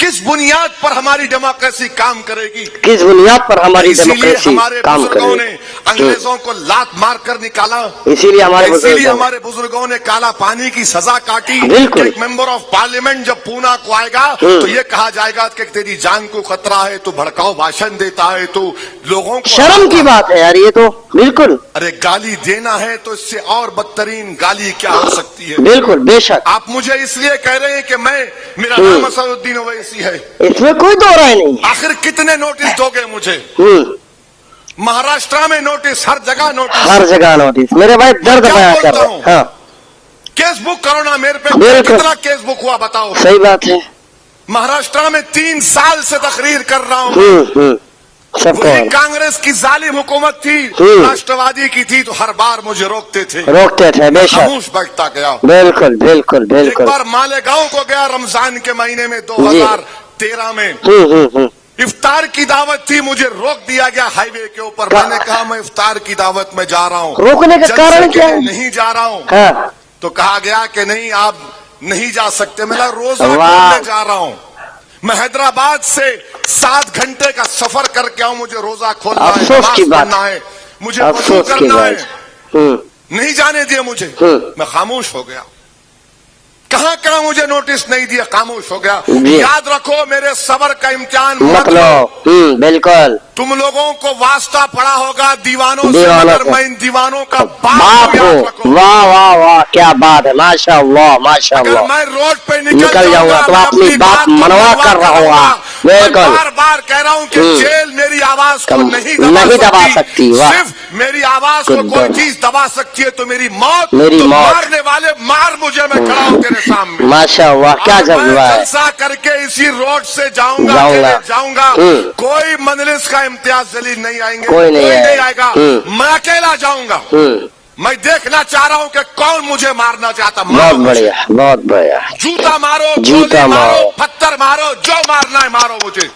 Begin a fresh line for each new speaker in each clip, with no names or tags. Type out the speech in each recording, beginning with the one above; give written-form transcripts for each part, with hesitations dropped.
किस बुनियाद पर हमारी डेमोक्रेसी काम करेगी,
किस बुनियाद पर हमारी
इसीलिए
डेमोक्रेसी
हमारे
काम
बुजुर्गों ने
करेगी।
अंग्रेजों को लात मार कर निकाला,
इसीलिए हमारे
बुजुर्गों ने काला पानी की सजा काटी।
बिल्कुल।
एक मेंबर ऑफ पार्लियामेंट जब पूना को आएगा तो ये कहा जाएगा कि तेरी जान को खतरा है, तो भड़काऊ भाषण देता है, तो लोगों को
शर्म की बात है यार ये तो, बिल्कुल।
अरे गाली देना है तो इससे और बदतरीन गाली क्या हो सकती है।
बिल्कुल, बेशक।
आप मुझे इसलिए कह रहे हैं कि मेरा नाम असदुद्दीन ओवैसी है,
इसमें कोई दो राय नहीं।
आखिर कितने नोटिस दोगे मुझे? महाराष्ट्र में नोटिस, हर जगह नोटिस,
हर जगह नोटिस। मेरे भाई दर्द बयां कर रहे हैं। हाँ,
केस बुक करो ना मेरे पे,
बिल्कुल।
कितना केस बुक हुआ बताओ।
सही बात है।
महाराष्ट्र में 3 साल से तकरीर कर रहा हूँ।
सबको
वही कांग्रेस की जालिम हुकूमत थी, राष्ट्रवादी की थी, तो हर बार मुझे रोकते थे,
बेशक।
खामोश बैठता गया।
बिल्कुल बिल्कुल
एक
बिल्कुल।
बार मालेगांव को गया रमजान के महीने में 2013 में, इफ्तार की दावत थी, मुझे रोक दिया गया हाईवे के ऊपर। मैंने कहा मैं इफ्तार की दावत में जा रहा हूँ।
रोकने का कारण क्या है?
नहीं जा रहा हूँ।
हाँ।
तो कहा गया कि नहीं आप नहीं जा सकते। मैं रोजा खोलने जा रहा हूँ, मैं हैदराबाद से 7 घंटे का सफर करके आऊं, मुझे रोजा खोलना है, नमाज पढ़ना है, मुझे वजू करना है, नहीं जाने दिया मुझे। मैं खामोश हो गया। कहां कहां मुझे नोटिस नहीं दिया, खामोश हो गया। याद रखो मेरे सबर का इम्तिहान मत लो।
बिल्कुल।
तुम लोगों को वास्ता पड़ा होगा दीवानों से, मगर मैं इन दीवानों का बाप हूं।
वाह वाह वाह, क्या बात है, माशाअल्लाह माशाअल्लाह।
अगर मैं रोड पे निकल
जाऊंगा तो अपनी बात मनवा कर रहा हूँ। बिल्कुल।
बार बार कह रहा हूँ कि जेल मेरी आवाज को नहीं
दबा सकती।
सिर्फ मेरी आवाज को कोई चीज दबा सकती है तो मेरी मौत। मारने वाले मार मुझे, मैं खड़ा हूँ तेरे सामने।
माशाअल्लाह, क्या जज्बा है।
जलसा करके इसी रोड से जाऊंगा। कोई मंजलिस का इम्तियाज जलील नहीं आएंगे, कोई नहीं आएगा। मैं अकेला जाऊंगा। मैं देखना चाह रहा हूँ कि कौन मुझे मारना चाहता।
बहुत बढ़िया, बहुत बढ़िया।
जूता मारो, जूता मारो, पत्थर मारो, जो मारना है मारो मुझे।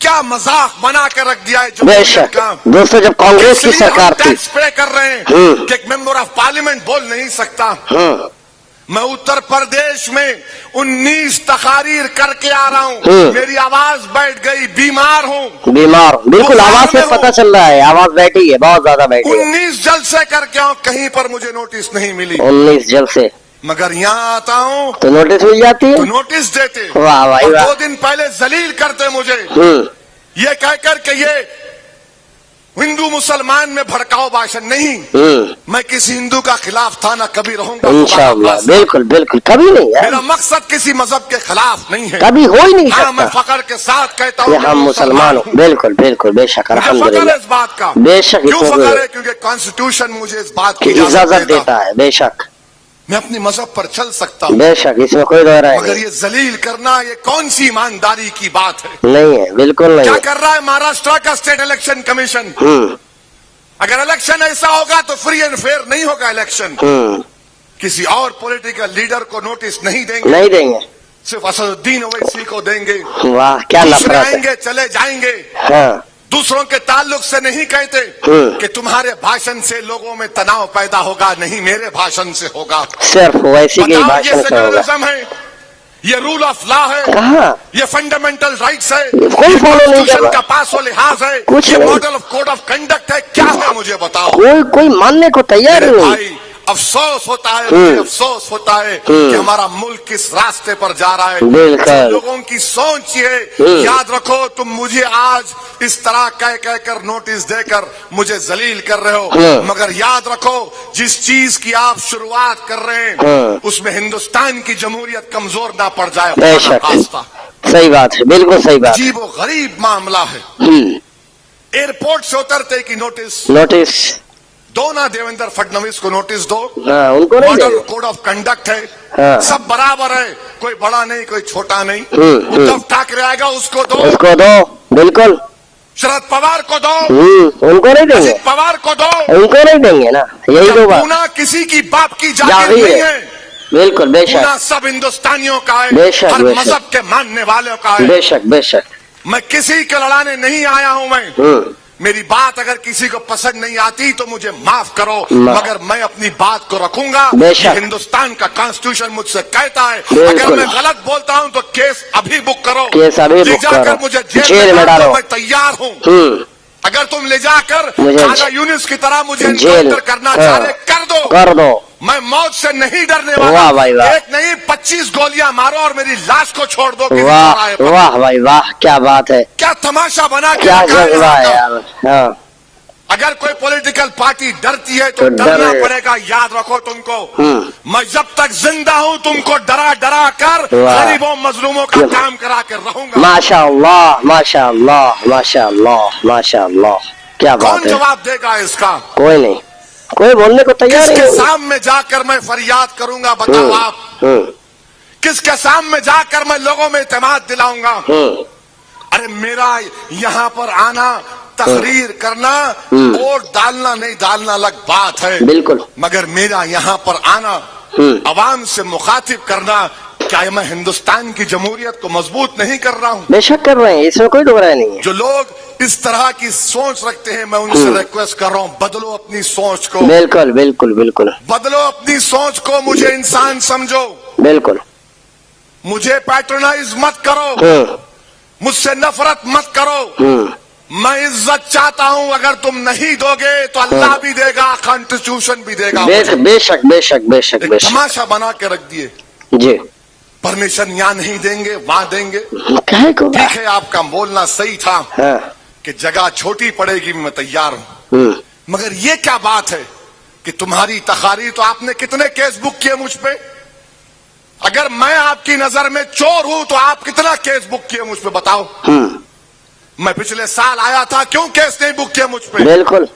क्या मजाक बना के रख दिया है
बेशक। दोस्तों, जब कांग्रेस की सरकार थी,
टैक्स पे कर रहे हैं कि एक मेंबर ऑफ पार्लियामेंट बोल नहीं सकता। मैं उत्तर प्रदेश में 19 तकारीर करके आ रहा हूँ, मेरी आवाज बैठ गई, बीमार हूँ।
बीमार, बिल्कुल। आवाज से पता चल रहा है, आवाज बैठी है, बहुत ज्यादा बैठी है।
19 जलसे करके आऊँ, कहीं पर मुझे नोटिस नहीं मिली।
19 जलसे।
मगर यहाँ आता हूँ
तो नोटिस मिल जाती है,
तो नोटिस देते।
वाह वाह।
2 दिन पहले जलील करते मुझे, ये कहकर के ये हिंदू मुसलमान में भड़काओ भाषण। नहीं, मैं किसी हिंदू का खिलाफ था, ना कभी रहूंगा
इंशाअल्लाह। बिल्कुल बिल्कुल, कभी नहीं है।
मेरा मकसद किसी मजहब के खिलाफ नहीं है,
कभी हो ही नहीं सकता।
मैं फख्र के साथ कहता हूँ
हम मुसलमान हूँ। बिल्कुल बिल्कुल, बेशक, अल्हम्दुलिल्लाह।
इस बात का
बेशक।
क्यों फख्र है? क्योंकि कॉन्स्टिट्यूशन मुझे इस बात की
इजाजत देता है। बेशक,
मैं अपनी मजहब पर चल सकता हूँ।
बेशक, इसमें कोई दो राय नहीं।
मगर ये जलील करना, ये कौन सी ईमानदारी की बात है?
नहीं है, बिल्कुल नहीं।
क्या कर रहा है महाराष्ट्र का स्टेट इलेक्शन कमीशन? अगर इलेक्शन ऐसा होगा तो फ्री एंड फेयर नहीं होगा इलेक्शन। किसी और पॉलिटिकल लीडर को नोटिस नहीं देंगे, सिर्फ असदुद्दीन ओवैसी को देंगे।
वाह, क्या नफरत है।
आएंगे चले जाएंगे।
हाँ।
दूसरों के ताल्लुक से नहीं कहते कि तुम्हारे भाषण से लोगों में तनाव पैदा होगा, नहीं, मेरे भाषण से होगा।
सिर्फ वैसी के भाषण से होगा।
है, ये रूल ऑफ लॉ है, ये फंडामेंटल राइट्स है,
कोई फॉलो नहीं कर रहा।
का पास लिहाज है, ये model of code of conduct है, क्या है मुझे बताओ।
कोई मानने को तैयार नहीं।
अफसोस होता है, मुझे अफसोस होता है कि हमारा मुल्क किस रास्ते पर जा रहा है। लोगों की सोच ये, याद रखो तुम मुझे आज इस तरह कह कर नोटिस देकर मुझे जलील कर रहे हो, मगर याद रखो जिस चीज की आप शुरुआत कर रहे हैं उसमें हिंदुस्तान की जमहूरियत कमजोर ना पड़ जाए।
सही बात है, बिल्कुल सही बात।
अजीब व गरीब मामला है। एयरपोर्ट से उतरते की नोटिस दो ना, देवेंद्र फडणवीस को नोटिस दो।
उनको नहीं
मॉडल कोड ऑफ कंडक्ट है, सब बराबर है, कोई बड़ा नहीं कोई छोटा नहीं। उद्धव ठाकरे आएगा, उसको दो। बिल्कुल। शरद पवार को दो,
उनको नहीं देंगे।
पवार को दो,
उनको नहीं देंगे ना, यही दो बात।
पूना किसी की बाप की जागीर नहीं है।
बिल्कुल, बेशक।
पूना सब हिंदुस्तानियों का है,
बेशक,
हर मजहब के मानने वालों का है।
बेशक बेशक।
मैं किसी के लड़ाने नहीं आया हूँ। मैं मेरी बात अगर किसी को पसंद नहीं आती तो मुझे माफ करो, मगर मैं अपनी बात को रखूंगा। हिंदुस्तान का कॉन्स्टिट्यूशन मुझसे कहता है, अगर मैं गलत बोलता हूं तो केस केस अभी बुक करो,
केस अभी
ले
बुक
जाकर
करो,
मुझे
जेल
जेल
में
डाल दो,
डालो।
मैं तैयार हूँ। अगर तुम ले जाकर
मुझे
खाजा यूनिस की तरह मुझे
जेल
एनकाउंटर करना चाह रहे, कर दो। मैं मौत से नहीं डरने वाला।
वाह भाई वाह,
एक नहीं 25 गोलियां मारो और मेरी लाश को छोड़ दो।
वाह वाह भाई वाह, क्या बात है,
क्या तमाशा बना के
क्या
रखा है
जज्बा
यहाँ
है
का।
यार। हाँ,
अगर कोई पॉलिटिकल पार्टी डरती है तो डरना पड़ेगा, याद रखो तुमको। मैं जब तक जिंदा हूं तुमको डरा डरा कर गरीबों मजलूमों का काम करा कर रहूंगा।
माशाअल्लाह माशाअल्लाह माशाअल्लाह माशाअल्लाह, क्या
कौन
बात है।
जवाब देगा इसका?
कोई नहीं, कोई बोलने को तैयार
किसके
नहीं।
सामने जाकर मैं फरियाद करूंगा, बताओ आप। किसके सामने जाकर मैं लोगों में इत्मीनान दिलाऊंगा? अरे मेरा यहाँ पर आना, तकरीर करना, वोट डालना नहीं डालना अलग बात है,
बिल्कुल,
मगर मेरा यहाँ पर आना, अवाम से मुखातिब करना, क्या मैं हिंदुस्तान की जमहूरियत को मजबूत नहीं कर रहा हूँ?
बेशक कर रहे हैं, इसमें कोई दो राय नहीं है।
जो लोग इस तरह की सोच रखते हैं, मैं उनसे रिक्वेस्ट कर रहा हूँ, बदलो अपनी सोच को।
बिल्कुल बिल्कुल बिल्कुल,
बदलो अपनी सोच को, मुझे इंसान समझो,
बिल्कुल।
मुझे पैट्रोनाइज मत करो, मुझसे नफरत मत करो। मैं इज्जत चाहता हूं, अगर तुम नहीं दोगे तो अल्लाह भी देगा, कॉन्स्टिट्यूशन भी देगा।
बेशक बेशक बेशक बेशक,
तमाशा बना के रख दिए।
जी,
परमिशन यहाँ नहीं देंगे, वहां देंगे।
कहे को
ठीक है, आपका बोलना सही था।
हाँ,
कि जगह छोटी पड़ेगी, मैं तैयार हूं, मगर ये क्या बात है कि तुम्हारी तकारीर, तो आपने कितने केस बुक किए मुझ पे? अगर मैं आपकी नजर में चोर हूं तो आप कितना केस बुक किए मुझ पे, बताओ। मैं पिछले साल आया था, क्यों केस नहीं बुक किया मुझ पे?
बिल्कुल,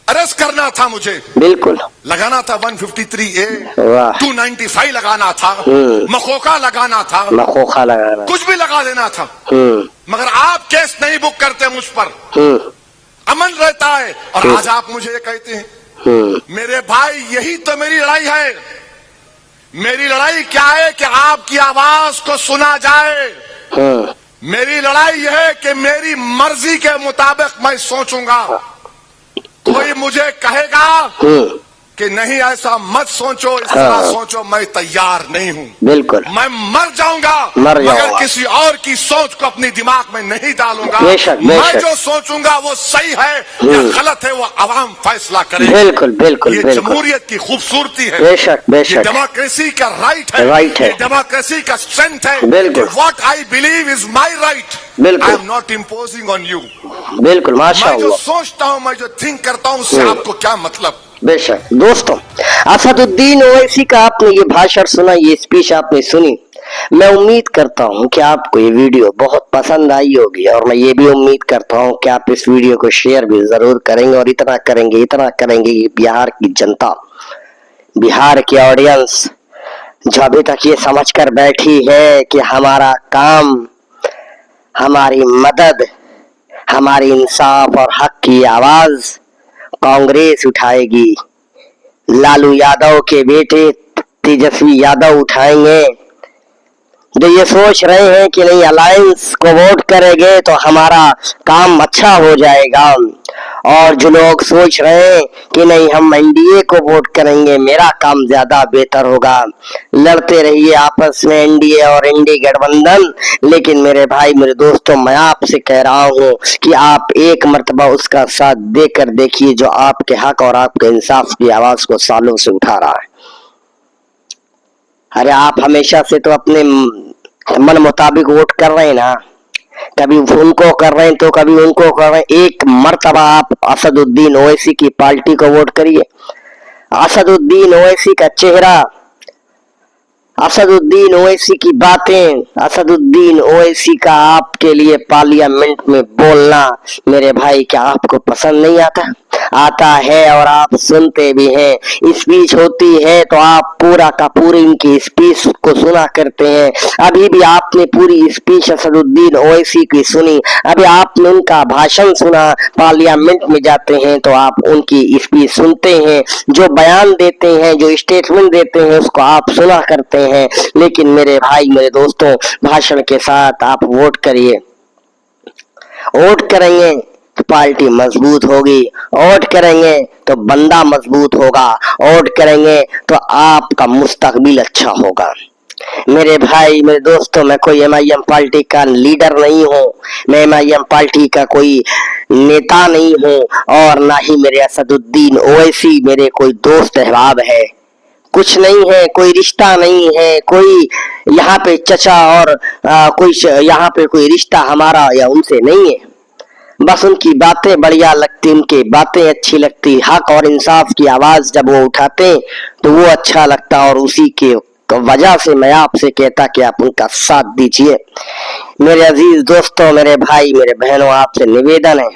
अरेस्ट करना था मुझे,
बिल्कुल
लगाना था 153A,
वाह,
295 लगाना था, मखोका लगाना था,
मखोखा लगाना,
कुछ भी लगा देना था, मगर आप केस नहीं बुक करते मुझ पर, अमन रहता है। और आज आप मुझे ये कहते हैं, मेरे भाई यही तो मेरी लड़ाई है। मेरी लड़ाई क्या है कि आपकी आवाज को सुना जाए। मेरी लड़ाई यह है कि मेरी मर्जी के मुताबिक मैं सोचूंगा। कोई मुझे कहेगा कि नहीं ऐसा मत सोचो, इस तरह सोचो, मैं तैयार नहीं हूँ।
बिल्कुल,
मैं मर जाऊंगा, मगर किसी और की सोच को अपनी दिमाग में नहीं डालूंगा। मैं जो सोचूंगा वो सही है या गलत है, वो अवाम फैसला करेगी।
बिल्कुल बिल्कुल,
ये जमहूरियत की खूबसूरती है।
बेशक बेशक,
डेमोक्रेसी का राइट है,
राइट है,
डेमोक्रेसी का स्ट्रेंथ है।
बिल्कुल,
what I believe is my right, I am not imposing on you.
बिल्कुल,
मैं जो
माशाअल्लाह,
सोचता हूँ, मैं जो थिंक करता हूँ, उससे आपको क्या मतलब?
बेशक। दोस्तों, असदुद्दीन ओवैसी का आपने ये भाषण सुना, ये स्पीच आपने सुनी। मैं उम्मीद करता हूं कि आपको ये वीडियो बहुत पसंद आई होगी, और मैं ये भी उम्मीद करता हूं कि आप इस वीडियो को शेयर भी जरूर करेंगे, और इतना करेंगे कि बिहार की जनता, बिहार की ऑडियंस जो अभी तक ये समझ कर बैठी है कि हमारा काम, हमारी मदद, हमारी इंसाफ और हक की आवाज कांग्रेस उठाएगी, लालू यादव के बेटे तेजस्वी यादव उठाएंगे। जो ये सोच रहे हैं कि नहीं अलायंस को वोट करेंगे तो हमारा काम अच्छा हो जाएगा, और जो लोग सोच रहे हैं कि नहीं हम एनडीए को वोट करेंगे, मेरा काम ज्यादा बेहतर होगा, लड़ते रहिए आपस में एनडीए और एनडीए गठबंधन। लेकिन मेरे भाई, मेरे दोस्तों, मैं आपसे कह रहा हूं कि आप एक मर्तबा उसका साथ देकर देखिए जो आपके हक और आपके इंसाफ की आवाज को सालों से उठा रहा है। अरे आप हमेशा से तो अपने मन मुताबिक वोट कर रहे हैं ना, कभी उनको कर रहे हैं तो कभी उनको कर रहे हैं। एक मर्तबा आप असदुद्दीन ओवैसी की पार्टी को वोट करिए। असदुद्दीन ओवैसी का चेहरा, असदुद्दीन ओवैसी की बातें, असदुद्दीन ओवैसी का आपके लिए पार्लियामेंट में बोलना, मेरे भाई क्या आपको पसंद नहीं आता? आता है, और आप सुनते भी हैं। स्पीच होती है तो आप पूरा का पूरी इनकी स्पीच को सुना करते हैं। अभी भी आपने पूरी स्पीच असदुद्दीन ओवैसी की सुनी, अभी आपने उनका भाषण सुना। पार्लियामेंट में जाते हैं तो आप उनकी स्पीच सुनते हैं, जो बयान देते हैं, जो स्टेटमेंट देते हैं, उसको आप सुना करते हैं। लेकिन मेरे भाई, मेरे दोस्तों, भाषण के साथ आप वोट करिए। वोट करेंगे तो पार्टी मजबूत होगी, वोट करेंगे तो बंदा मजबूत होगा, वोट करेंगे तो आपका मुस्तकबिल अच्छा होगा। मेरे भाई मेरे दोस्तों, मैं कोई MIM पार्टी का लीडर नहीं हूँ, मैं MIM पार्टी का कोई नेता नहीं हूँ, और ना ही मेरे असदुद्दीन ओवैसी मेरे कोई दोस्त अहबाब है, कुछ नहीं है, कोई रिश्ता नहीं है, कोई यहाँ पे चचा और कोई यहाँ पे कोई रिश्ता हमारा या उनसे नहीं है। बस उनकी बातें बढ़िया लगती, उनकी बातें अच्छी लगती, हक और इंसाफ की आवाज जब वो उठाते तो वो अच्छा लगता, और उसी के वजह से मैं आपसे कहता कि आप उनका साथ दीजिए। मेरे अजीज दोस्तों, मेरे भाई मेरे बहनों, आपसे निवेदन है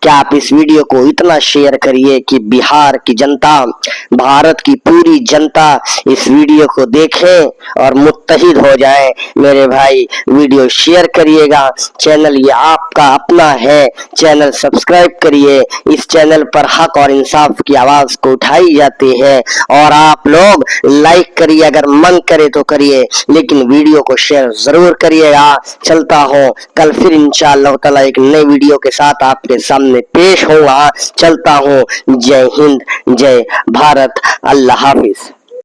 कि आप इस वीडियो को इतना शेयर करिए कि बिहार की जनता, भारत की पूरी जनता इस वीडियो को देखें और मुत्तहिद हो जाए। मेरे भाई वीडियो शेयर करिएगा, चैनल ये आपका अपना है, चैनल सब्सक्राइब करिए। इस चैनल पर हक और इंसाफ की आवाज को उठाई जाती है, और आप लोग लाइक करिए, अगर मन करे तो करिए, लेकिन वीडियो को शेयर जरूर करिएगा। चलता हूँ, कल फिर इंशाअल्लाह ताला एक नई वीडियो के साथ आपके सामने पेश होगा। चलता हूँ, जय हिंद, जय भारत, अल्लाह हाफिज।